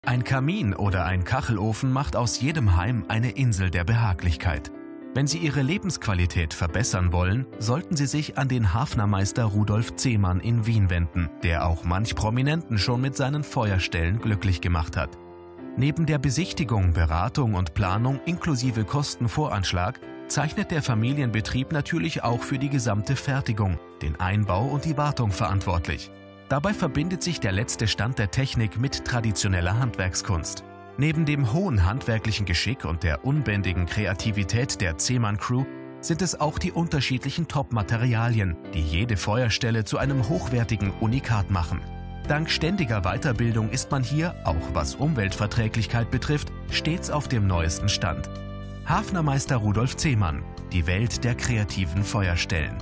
Ein Kamin oder ein Kachelofen macht aus jedem Heim eine Insel der Behaglichkeit. Wenn Sie Ihre Lebensqualität verbessern wollen, sollten Sie sich an den Hafnermeister Rudolf Zehmann in Wien wenden, der auch manch Prominenten schon mit seinen Feuerstellen glücklich gemacht hat. Neben der Besichtigung, Beratung und Planung inklusive Kostenvoranschlag zeichnet der Familienbetrieb natürlich auch für die gesamte Fertigung, den Einbau und die Wartung verantwortlich. Dabei verbindet sich der letzte Stand der Technik mit traditioneller Handwerkskunst. Neben dem hohen handwerklichen Geschick und der unbändigen Kreativität der Zehmann-Crew sind es auch die unterschiedlichen Top-Materialien, die jede Feuerstelle zu einem hochwertigen Unikat machen. Dank ständiger Weiterbildung ist man hier, auch was Umweltverträglichkeit betrifft, stets auf dem neuesten Stand. Hafnermeister Rudolf Zehmann, die Welt der kreativen Feuerstellen.